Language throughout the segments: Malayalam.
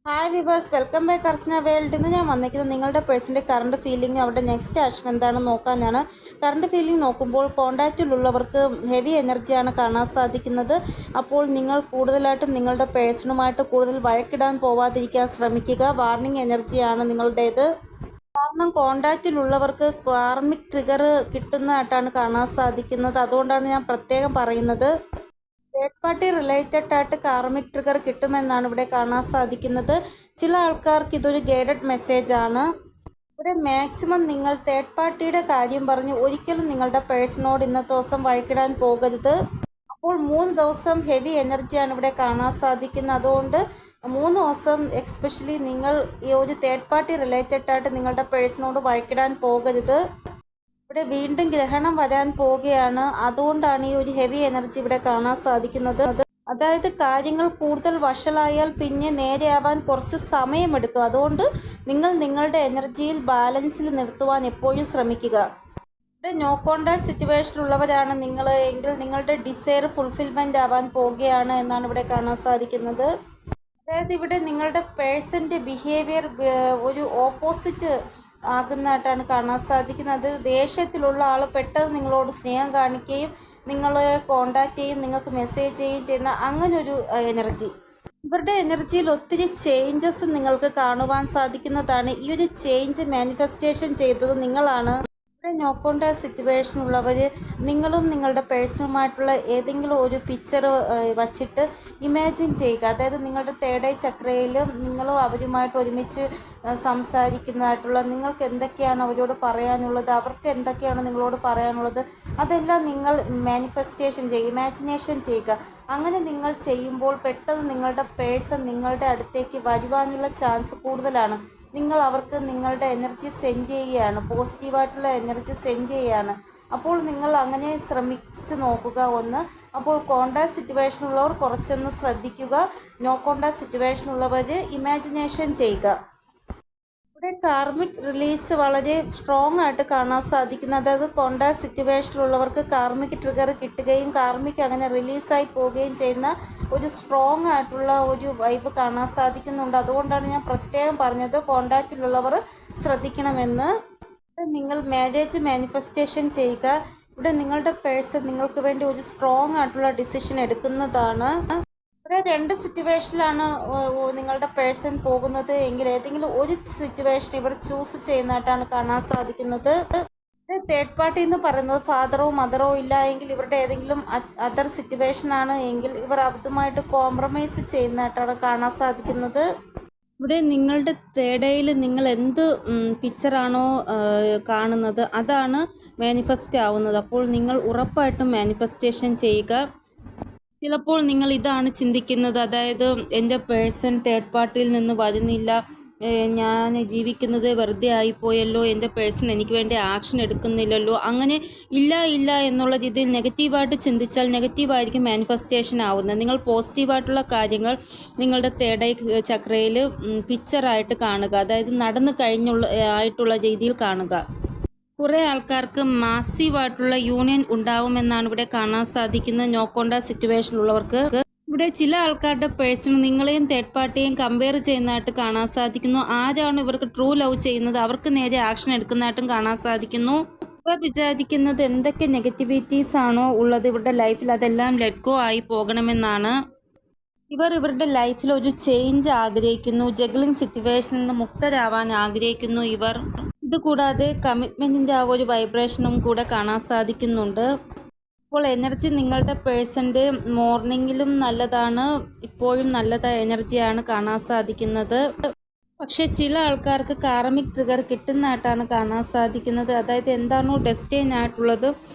ഹായ് വിവേഴ്സ്, വെൽക്കം ബാക്ക് അർച്ചന വേൾഡ്. ഇന്ന് ഞാൻ വന്നിരിക്കുന്നത് നിങ്ങളുടെ പേഴ്സൻ്റെ കറണ്ട് ഫീലിംഗ് അവരുടെ നെക്സ്റ്റ് ആക്ഷൻ എന്താണെന്ന് നോക്കാനാണ്. കറണ്ട് ഫീലിംഗ് നോക്കുമ്പോൾ കോൺടാക്റ്റിലുള്ളവർക്ക് ഹെവി എനർജിയാണ് കാണാൻ സാധിക്കുന്നത്. അപ്പോൾ നിങ്ങൾ കൂടുതലായിട്ടും നിങ്ങളുടെ പേഴ്സണുമായിട്ട് കൂടുതൽ വഴക്കിടാൻ പോവാതിരിക്കാൻ ശ്രമിക്കുക. വാർണിംഗ് എനർജിയാണ് നിങ്ങളുടേത്. കാരണം കോൺടാക്റ്റിലുള്ളവർക്ക് കാർമിക് ട്രിഗർ കിട്ടുന്നതായിട്ടാണ് കാണാൻ സാധിക്കുന്നത്. അതുകൊണ്ടാണ് ഞാൻ പ്രത്യേകം പറയുന്നത്. തേർഡ് പാർട്ടി റിലേറ്റഡ് ആയിട്ട് കാർമിക് ട്രിഗർ കിട്ടുമെന്നാണ് ഇവിടെ കാണാൻ സാധിക്കുന്നത്. ചില ആൾക്കാർക്ക് ഇതൊരു ഗൈഡഡ് മെസ്സേജ് ആണ്. ഇവിടെ മാക്സിമം നിങ്ങൾ തേർഡ് പാർട്ടിയുടെ കാര്യം പറഞ്ഞ് ഒരിക്കലും നിങ്ങളുടെ പേഴ്സണോട് ഇന്നത്തെ ദിവസം വഴക്കിടാൻ പോകരുത്. അപ്പോൾ 3 ദിവസം ഹെവി എനർജിയാണ് ഇവിടെ കാണാൻ സാധിക്കുന്നത്. അതുകൊണ്ട് 3 ദിവസം എക്സ്പെഷ്യലി നിങ്ങൾ ഈ ഒരു തേർഡ് പാർട്ടി റിലേറ്റഡ് ആയിട്ട് നിങ്ങളുടെ പേഴ്സണോട് വഴക്കിടാൻ പോകരുത്. ഇവിടെ വീണ്ടും ഗ്രഹണം വരാൻ പോവുകയാണ്. അതുകൊണ്ടാണ് ഈ ഒരു ഹെവി എനർജി ഇവിടെ കാണാൻ സാധിക്കുന്നത്. അതായത് കാര്യങ്ങൾ കൂടുതൽ വഷളായാൽ പിന്നെ നേരെയാവാൻ കുറച്ച് സമയമെടുക്കും. അതുകൊണ്ട് നിങ്ങൾ നിങ്ങളുടെ എനർജിയിൽ ബാലൻസിൽ നിർത്തുവാൻ എപ്പോഴും ശ്രമിക്കുക. ഇവിടെ നോ കോണ്ടാക്ട് സിറ്റുവേഷനിലുള്ളവരാണ് നിങ്ങൾ എങ്കിൽ നിങ്ങളുടെ ഡിസയർ ഫുൾഫിൽമെൻ്റ് ആവാൻ പോവുകയാണ് എന്നാണ് ഇവിടെ കാണാൻ സാധിക്കുന്നത്. അതായത് ഇവിടെ നിങ്ങളുടെ പേഴ്സൻ്റെ ബിഹേവിയർ ഒരു ഓപ്പോസിറ്റ് ആകുന്നതായിട്ടാണ് കാണാൻ സാധിക്കുന്നത്. ദേഷ്യത്തിലുള്ള ആൾ പെട്ടെന്ന് നിങ്ങളോട് സ്നേഹം കാണിക്കുകയും നിങ്ങളെ കോണ്ടാക്ട് ചെയ്യും, നിങ്ങൾക്ക് മെസ്സേജ് ചെയ്യുകയും ചെയ്യുന്ന അങ്ങനൊരു എനർജി. ഇവരുടെ എനർജിയിൽ ഒത്തിരി ചേഞ്ചസ് നിങ്ങൾക്ക് കാണുവാൻ സാധിക്കുന്നതാണ്. ഈ ഒരു ചേഞ്ച് മാനിഫെസ്റ്റേഷൻ ചെയ്തത് നിങ്ങളാണ്. ഇവിടെ നോ കോണ്ടാക്ട് സിറ്റുവേഷനുള്ളവർ നിങ്ങളും നിങ്ങളുടെ പേഴ്സണുമായിട്ടുള്ള ഏതെങ്കിലും ഒരു പിക്ചർ വച്ചിട്ട് ഇമാജിൻ ചെയ്യുക. അതായത് നിങ്ങളുടെ തേർഡ് ഐ ചക്രയിലും നിങ്ങളും അവരുമായിട്ട് ഒരുമിച്ച് സംസാരിക്കുന്നതായിട്ടുള്ള നിങ്ങൾക്ക് എന്തൊക്കെയാണ് അവരോട് പറയാനുള്ളത്, അവർക്ക് എന്തൊക്കെയാണ് നിങ്ങളോട് പറയാനുള്ളത്, അതെല്ലാം നിങ്ങൾ മാനിഫെസ്റ്റേഷൻ ചെയ്യുക, ഇമാജിനേഷൻ ചെയ്യുക. അങ്ങനെ നിങ്ങൾ ചെയ്യുമ്പോൾ പെട്ടെന്ന് നിങ്ങളുടെ പേഴ്സൺ നിങ്ങളുടെ അടുത്തേക്ക് വരുവാനുള്ള ചാൻസ് കൂടുതലാണ്. നിങ്ങൾ അവർക്ക് നിങ്ങളുടെ എനർജി സെൻഡ് ചെയ്യുകയാണ്, പോസിറ്റീവായിട്ടുള്ള എനർജി സെൻഡ് ചെയ്യുകയാണ്. അപ്പോൾ നിങ്ങൾ അങ്ങനെ ശ്രമിച്ച് നോക്കുക ഒന്ന്. അപ്പോൾ കോണ്ടാക്ട് സിറ്റുവേഷനുള്ളവർ കുറച്ചൊന്ന് ശ്രദ്ധിക്കുക. നോ കോണ്ടാക്ട് സിറ്റുവേഷനുള്ളവർ ഇമാജിനേഷൻ ചെയ്യുക. ഇവിടെ കാർമിക് റിലീസ് വളരെ സ്ട്രോങ് ആയിട്ട് കാണാൻ സാധിക്കുന്നത്. അതായത് കോണ്ടാക്ട് സിറ്റുവേഷനിലുള്ളവർക്ക് കാർമിക് ട്രിഗർ കിട്ടുകയും കാർമിക് അങ്ങനെ റിലീസായി പോവുകയും ചെയ്യുന്ന ഒരു സ്ട്രോങ് ആയിട്ടുള്ള ഒരു വൈബ് കാണാൻ സാധിക്കുന്നുണ്ട്. അതുകൊണ്ടാണ് ഞാൻ പ്രത്യേകം പറഞ്ഞത് കോണ്ടാക്റ്റിലുള്ളവർ ശ്രദ്ധിക്കണമെന്ന്. നിങ്ങൾ മാരേജ് മാനിഫെസ്റ്റേഷൻ ചെയ്യുക. ഇവിടെ നിങ്ങളുടെ പേഴ്സൺ നിങ്ങൾക്ക് വേണ്ടി ഒരു സ്ട്രോങ് ആയിട്ടുള്ള ഡിസിഷൻ എടുക്കുന്നതാണ്. ഇവിടെ 2 സിറ്റുവേഷനിലാണ് നിങ്ങളുടെ പേഴ്സൺ പോകുന്നത് എങ്കിൽ ഏതെങ്കിലും ഒരു സിറ്റുവേഷൻ ഇവർ ചൂസ് ചെയ്യുന്നതായിട്ടാണ് കാണാൻ സാധിക്കുന്നത്. തേർഡ് പാർട്ടി എന്ന് പറയുന്നത് ഫാദറോ മദറോ ഇല്ല എങ്കിൽ ഇവരുടെ ഏതെങ്കിലും അതർ സിറ്റുവേഷൻ ആണ് എങ്കിൽ ഇവർ അതുമായിട്ട് കോംപ്രമൈസ് ചെയ്യുന്നതായിട്ടാണ് കാണാൻ സാധിക്കുന്നത്. ഇവിടെ നിങ്ങളുടെ തേടയിൽ നിങ്ങൾ എന്ത് പിക്ചറാണോ കാണുന്നത് അതാണ് മാനിഫെസ്റ്റ് ആവുന്നത്. അപ്പോൾ നിങ്ങൾ ഉറപ്പായിട്ടും മാനിഫെസ്റ്റേഷൻ ചെയ്യുക. ചിലപ്പോൾ നിങ്ങൾ ഇതാണ് ചിന്തിക്കുന്നത്, അതായത് എൻ്റെ പേഴ്സൺ തേർഡ് പാർട്ടിയിൽ നിന്ന് വരുന്നില്ല, ഞാൻ ജീവിക്കുന്നത് വെറുതെ ആയിപ്പോയല്ലോ, എൻ്റെ പേഴ്സൺ എനിക്ക് വേണ്ടി ആക്ഷൻ എടുക്കുന്നില്ലല്ലോ. അങ്ങനെ ഇല്ല എന്നുള്ള രീതിയിൽ നെഗറ്റീവായിട്ട് ചിന്തിച്ചാൽ നെഗറ്റീവായിരിക്കും മാനിഫെസ്റ്റേഷൻ ആവുന്നത്. നിങ്ങൾ പോസിറ്റീവായിട്ടുള്ള കാര്യങ്ങൾ നിങ്ങളുടെ തേർഡ് ഐ ചക്രയിൽ പിക്ചറായിട്ട് കാണുക, അതായത് നടന്നു ആയിട്ടുള്ള രീതിയിൽ കാണുക. കുറേ ആൾക്കാർക്ക് മാസീവായിട്ടുള്ള യൂണിയൻ ഉണ്ടാവുമെന്നാണ് ഇവിടെ കാണാൻ സാധിക്കുന്നത്. നോ കോണ്ടാക്ട് സിറ്റുവേഷനുള്ളവർക്ക് ഇവിടെ ചില ആൾക്കാരുടെ പേഴ്സൺ നിങ്ങളെയും തേർഡ് പാർട്ടിയെയും കമ്പയർ ചെയ്യുന്നതായിട്ട് കാണാൻ സാധിക്കുന്നു. ആരാണ് ഇവർക്ക് ട്രൂ ലവ് ചെയ്യുന്നത് അവർക്ക് നേരെ ആക്ഷൻ എടുക്കുന്നതായിട്ടും കാണാൻ സാധിക്കുന്നു. ഇവർ വിചാരിക്കുന്നത് എന്തൊക്കെ നെഗറ്റിവിറ്റീസ് ആണോ ഉള്ളത് ഇവരുടെ ലൈഫിൽ അതെല്ലാം ലെറ്റ് ഗോ ആയി പോകണമെന്നാണ്. ഇവരുടെ ലൈഫിൽ ഒരു ചേഞ്ച് ആഗ്രഹിക്കുന്നു, ജഗ്ലിംഗ് സിറ്റുവേഷനിൽ നിന്ന് മുക്തരാവാൻ ആഗ്രഹിക്കുന്നു ഇവർ. ഇതുകൂടാതെ കമ്മിറ്റ്മെൻറ്റിൻ്റെ ആ ഒരു വൈബ്രേഷനും കൂടെ കാണാൻ സാധിക്കുന്നുണ്ട്. അപ്പോൾ എനർജി നിങ്ങളുടെ പേഴ്സൻ്റെ മോർണിംഗിലും നല്ലതാണ്, ഇപ്പോഴും നല്ലതായ എനർജിയാണ് കാണാൻ സാധിക്കുന്നത്. പക്ഷേ ചില ആൾക്കാർക്ക് കാർമിക് ട്രിഗർ കിട്ടുന്നതായിട്ടാണ് കാണാൻ സാധിക്കുന്നത്. അതായത് എന്താണോ ഡെസ്റ്റിനി ആയിട്ടുള്ളത്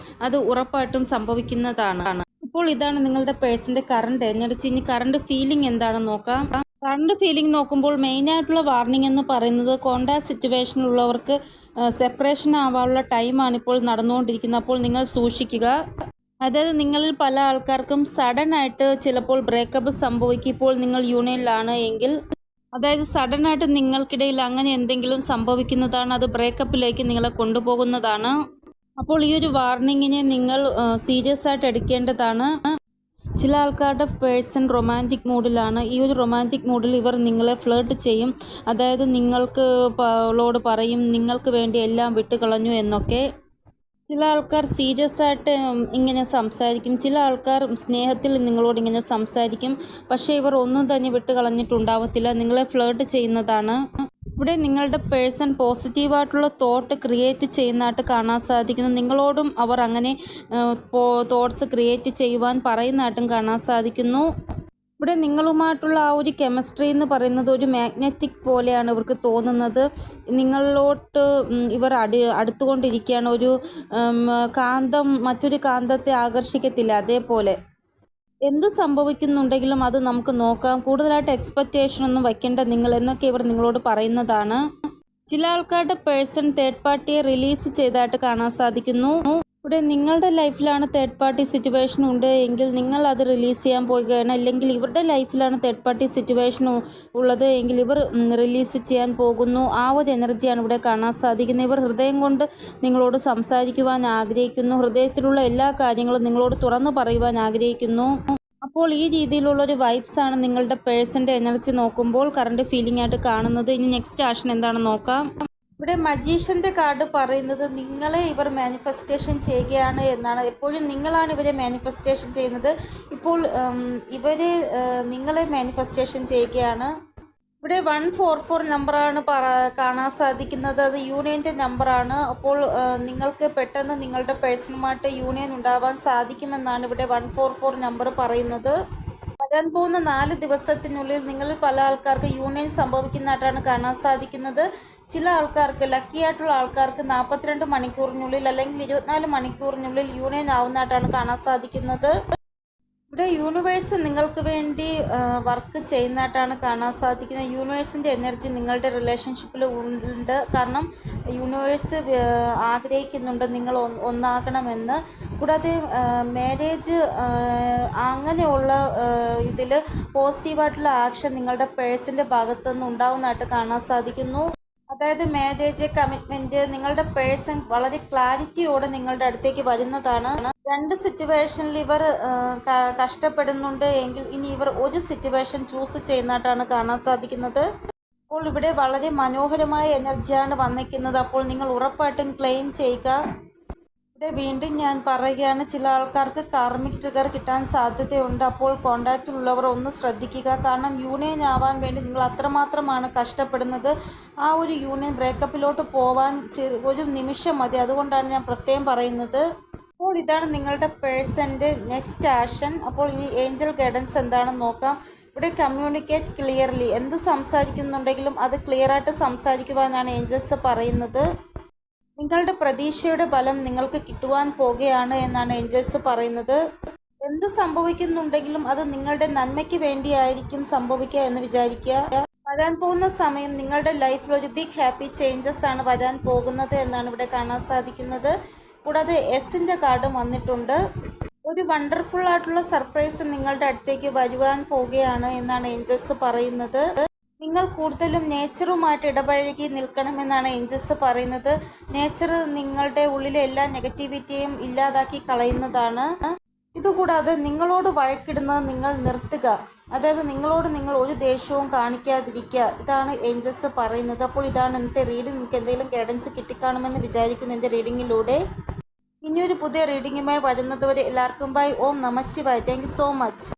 അത് ഉറപ്പായിട്ടും സംഭവിക്കുന്നതാണ്. അപ്പോൾ ഇതാണ് നിങ്ങളുടെ പേഴ്സൻ്റെ കറണ്ട് എനർജി. ഇനി കറണ്ട് ഫീലിംഗ് എന്താണെന്ന് നോക്കാം. കറണ്ട് ഫീലിംഗ് നോക്കുമ്പോൾ മെയിനായിട്ടുള്ള വാർണിംഗ് എന്ന് പറയുന്നത് കോണ്ടാക്ട് സിറ്റുവേഷനിലുള്ളവർക്ക് സെപ്പറേഷൻ ആവാനുള്ള ടൈമാണ് ഇപ്പോൾ നടന്നുകൊണ്ടിരിക്കുന്നത്. അപ്പോൾ നിങ്ങൾ സൂക്ഷിക്കുക. അതായത് നിങ്ങളിൽ പല ആൾക്കാർക്കും സഡൻ ആയിട്ട് ചിലപ്പോൾ ബ്രേക്കപ്പ് സംഭവിക്കും. ഇപ്പോൾ നിങ്ങൾ യൂണിയനിലാണ് എങ്കിൽ അതായത് സഡൻ ആയിട്ട് നിങ്ങൾക്കിടയിൽ അങ്ങനെ എന്തെങ്കിലും സംഭവിക്കുന്നതാണ്, അത് ബ്രേക്കപ്പിലേക്ക് നിങ്ങളെ കൊണ്ടുപോകുന്നതാണ്. അപ്പോൾ ഈ ഒരു വാർണിങ്ങിനെ നിങ്ങൾ സീരിയസ് ആയിട്ട് എടുക്കേണ്ടതാണ്. ചില ആൾക്കാരുടെ പേഴ്സൺ റൊമാൻറ്റിക് മൂഡിലാണ്. ഈ ഒരു റൊമാൻറ്റിക് മൂഡിൽ ഇവർ നിങ്ങളെ ഫ്ലേർട്ട് ചെയ്യും. അതായത് നിങ്ങൾക്ക് ളോട് പറയും നിങ്ങൾക്ക് വേണ്ടി എല്ലാം വിട്ടുകളഞ്ഞു എന്നൊക്കെ. ചില ആൾക്കാർ സീരിയസ് ആയിട്ട് ഇങ്ങനെ സംസാരിക്കും. ചില ആൾക്കാർ സ്നേഹത്തിൽ നിങ്ങളോട് ഇങ്ങനെ സംസാരിക്കും. പക്ഷേ ഇവർ ഒന്നും തന്നെ വിട്ട് കളഞ്ഞിട്ടുണ്ടാവത്തില്ല. നിങ്ങളെ ഫ്ലേർട്ട് ചെയ്യുന്നതാണ്. ഇവിടെ നിങ്ങളുടെ പേഴ്സൺ പോസിറ്റീവായിട്ടുള്ള തോട്ട് ക്രിയേറ്റ് ചെയ്യുന്നതായിട്ട് കാണാൻ സാധിക്കുന്നു. നിങ്ങളോടും അവർ അങ്ങനെ തോട്ട്സ് ക്രിയേറ്റ് ചെയ്യുവാൻ പറയുന്നതായിട്ടും കാണാൻ സാധിക്കുന്നു. ഇവിടെ നിങ്ങളുമായിട്ടുള്ള ആ ഒരു കെമിസ്ട്രി എന്ന് പറയുന്നത് ഒരു മാഗ്നറ്റിക് പോലെയാണ് ഇവർക്ക് തോന്നുന്നത്. നിങ്ങളിലോട്ട് ഇവർ അടുത്തുകൊണ്ടിരിക്കുകയാണ്. ഒരു കാന്തം മറ്റൊരു കാന്തത്തെ ആകർഷിക്കത്തില്ല, അതേപോലെ. എന്ത് സംഭവിക്കുന്നുണ്ടെങ്കിലും അത് നമുക്ക് നോക്കാം. കൂടുതലായിട്ട് എക്സ്പെക്റ്റേഷൻ ഒന്നും വയ്ക്കേണ്ട നിങ്ങൾ എന്നൊക്കെ ഇവർ നിങ്ങളോട് പറയുന്നതാണ്. ചില ആൾക്കാരുടെ പേഴ്സൺ തേർഡ് പാർട്ടിയെ റിലീസ് ചെയ്തതായിട്ട് കാണാൻ സാധിക്കുന്നു. ഇവിടെ നിങ്ങളുടെ ലൈഫിലാണ് തേർഡ് പാർട്ടി സിറ്റുവേഷൻ ഉണ്ട് എങ്കിൽ നിങ്ങൾ അത് റിലീസ് ചെയ്യാൻ പോവുകയാണ്. അല്ലെങ്കിൽ ഇവരുടെ ലൈഫിലാണ് തേർഡ് പാർട്ടി സിറ്റുവേഷൻ ഉള്ളത് എങ്കിൽ ഇവർ റിലീസ് ചെയ്യാൻ പോകുന്നു. ആ ഒരു എനർജിയാണ് ഇവിടെ കാണാൻ സാധിക്കുന്നത്. ഇവർ ഹൃദയം കൊണ്ട് നിങ്ങളോട് സംസാരിക്കുവാൻ ആഗ്രഹിക്കുന്നു. ഹൃദയത്തിലുള്ള എല്ലാ കാര്യങ്ങളും നിങ്ങളോട് തുറന്നു പറയുവാൻ ആഗ്രഹിക്കുന്നു. അപ്പോൾ ഈ രീതിയിലുള്ളൊരു വൈബ്സാണ് നിങ്ങളുടെ പേഴ്സൻ്റെ എനർജി നോക്കുമ്പോൾ കറണ്ട് ഫീലിംഗ് ആയിട്ട് കാണുന്നത്. ഇനി നെക്സ്റ്റ് ആക്ഷൻ എന്താണെന്ന് നോക്കാം. ഇവിടെ മജീഷ്യൻ്റെ കാർഡ് പറയുന്നത് നിങ്ങളെ ഇവർ മാനിഫെസ്റ്റേഷൻ ചെയ്യുകയാണ് എന്നാണ്. എപ്പോഴും നിങ്ങളാണ് ഇവരെ മാനിഫെസ്റ്റേഷൻ ചെയ്യുന്നത്. ഇപ്പോൾ ഇവരെ നിങ്ങളെ മാനിഫെസ്റ്റേഷൻ ചെയ്യുകയാണ്. ഇവിടെ 144 നമ്പറാണ് കാണാൻ സാധിക്കുന്നത്. അത് യൂണിയൻ്റെ നമ്പറാണ്. അപ്പോൾ നിങ്ങൾക്ക് പെട്ടെന്ന് നിങ്ങളുടെ പേഴ്സണുമായിട്ട് യൂണിയൻ ഉണ്ടാവാൻ സാധിക്കുമെന്നാണ് ഇവിടെ 144 നമ്പർ പറയുന്നത്. വരാൻ പോകുന്ന 4 ദിവസത്തിനുള്ളിൽ നിങ്ങൾ പല ആൾക്കാർക്ക് യൂണിയൻ സംഭവിക്കുന്നതായിട്ടാണ് കാണാൻ സാധിക്കുന്നത്. ചില ആൾക്കാർക്ക്, ലക്കി ആയിട്ടുള്ള ആൾക്കാർക്ക് 42 മണിക്കൂറിനുള്ളിൽ അല്ലെങ്കിൽ 24 മണിക്കൂറിനുള്ളിൽ യൂണിയൻ ആവുന്നതായിട്ടാണ് കാണാൻ സാധിക്കുന്നത്. ഇവിടെ യൂണിവേഴ്സ് നിങ്ങൾക്ക് വേണ്ടി വർക്ക് ചെയ്യുന്നതായിട്ടാണ് കാണാൻ സാധിക്കുന്നത്. യൂണിവേഴ്സിൻ്റെ എനർജി നിങ്ങളുടെ റിലേഷൻഷിപ്പിൽ ഉണ്ട്. കാരണം യൂണിവേഴ്സ് ആഗ്രഹിക്കുന്നുണ്ട് നിങ്ങൾ ഒന്നാകണമെന്ന്. കൂടാതെ മാരേജ് അങ്ങനെയുള്ള ഇതിൽ പോസിറ്റീവായിട്ടുള്ള ആക്ഷൻ നിങ്ങളുടെ പേഴ്സൻ്റെ ഭാഗത്തുനിന്ന് ഉണ്ടാവുന്നതായിട്ട് കാണാൻ സാധിക്കുന്നു. അതായത് മാരേജ്, കമ്മിറ്റ്മെൻറ്റ്, നിങ്ങളുടെ പേഴ്സൺ വളരെ ക്ലാരിറ്റിയോടെ നിങ്ങളുടെ അടുത്തേക്ക് വരുന്നതാണ്. 2 സിറ്റുവേഷനിൽ ഇവർ കഷ്ടപ്പെടുന്നുണ്ട് എങ്കിൽ ഇനി ഇവർ ഒരു സിറ്റുവേഷൻ ചൂസ് ചെയ്യുന്നതായിട്ടാണ് കാണാൻ സാധിക്കുന്നത്. അപ്പോൾ ഇവിടെ വളരെ മനോഹരമായ എനർജിയാണ് വന്നിരിക്കുന്നത്. അപ്പോൾ നിങ്ങൾ ഉറപ്പായിട്ടും ക്ലെയിം ചെയ്യുക. ഇവിടെ വീണ്ടും ഞാൻ പറയുകയാണ്, ചില ആൾക്കാർക്ക് കാർമിക് ട്രിഗർ കിട്ടാൻ സാധ്യതയുണ്ട്. അപ്പോൾ കോണ്ടാക്റ്റിലുള്ളവർ ഒന്ന് ശ്രദ്ധിക്കുക. കാരണം യൂണിയൻ ആവാൻ വേണ്ടി നിങ്ങൾ അത്രമാത്രമാണ് കഷ്ടപ്പെടുന്നത്. ആ ഒരു യൂണിയൻ ബ്രേക്കപ്പിലോട്ട് പോവാൻ ഒരു നിമിഷം മതി. അതുകൊണ്ടാണ് ഞാൻ പ്രത്യേകം പറയുന്നത്. അപ്പോൾ ഇതാണ് നിങ്ങളുടെ പേഴ്സൻ്റെ നെക്സ്റ്റ് ആക്ഷൻ. അപ്പോൾ ഇനി ഏഞ്ചൽ ഗൈഡൻസ് എന്താണെന്ന് നോക്കാം. ഇവിടെ കമ്മ്യൂണിക്കേറ്റ് ക്ലിയർലി. എന്ത് സംസാരിക്കുന്നുണ്ടെങ്കിലും അത് ക്ലിയറായിട്ട് സംസാരിക്കുവാനാണ് ഏഞ്ചൽസ് പറയുന്നത്. നിങ്ങളുടെ പ്രതീക്ഷയുടെ ബലം നിങ്ങൾക്ക് കിട്ടുവാൻ പോകുകയാണ് എന്നാണ് ഏഞ്ചൽസ് പറയുന്നത്. എന്ത് സംഭവിക്കുന്നുണ്ടെങ്കിലും അത് നിങ്ങളുടെ നന്മയ്ക്ക് വേണ്ടിയായിരിക്കും സംഭവിക്കുക എന്ന് വിചാരിക്കുക. വരാൻ പോകുന്ന സമയം നിങ്ങളുടെ ലൈഫിൽ ഒരു ബിഗ് ഹാപ്പി ചേഞ്ചസ് ആണ് വരാൻ പോകുന്നത് എന്നാണ് ഇവിടെ കാണാൻ സാധിക്കുന്നത്. കൂടാതെ എസിൻ്റെ കാർഡും വന്നിട്ടുണ്ട്. ഒരു വണ്ടർഫുൾ ആയിട്ടുള്ള സർപ്രൈസ് നിങ്ങളുടെ അടുത്തേക്ക് വരുവാൻ പോവുകയാണ് എന്നാണ് ഏഞ്ചൽസ് പറയുന്നത്. നിങ്ങൾ കൂടുതലും നേച്ചറുമായിട്ട് ഇടപഴകി നിൽക്കണമെന്നാണ് ഏഞ്ചൽസ് പറയുന്നത്. നേച്ചർ നിങ്ങളുടെ ഉള്ളിലെ എല്ലാ നെഗറ്റിവിറ്റിയും ഇല്ലാതാക്കി കളയുന്നതാണ്. ഇതുകൂടാതെ നിങ്ങളോട് വഴക്കിടുന്നത് നിങ്ങൾ നിർത്തുക. അതായത് നിങ്ങളോട് നിങ്ങൾ ഒരു ദേഷ്യവും കാണിക്കാതിരിക്കുക. ഇതാണ് ഏഞ്ചൽസ് പറയുന്നത്. അപ്പോൾ ഇതാണ് ഇന്നത്തെ റീഡിംഗ്. നിങ്ങൾക്ക് എന്തെങ്കിലും ഗൈഡൻസ് കിട്ടിക്കാണുമെന്ന് വിചാരിക്കുന്നു എൻ്റെ റീഡിങ്ങിലൂടെ. ഇനിയൊരു പുതിയ റീഡിങ്ങുമായി വരുന്നതുവരെ എല്ലാവർക്കും ബൈ. ഓം നമഃ ശിവായ. Thank you so much.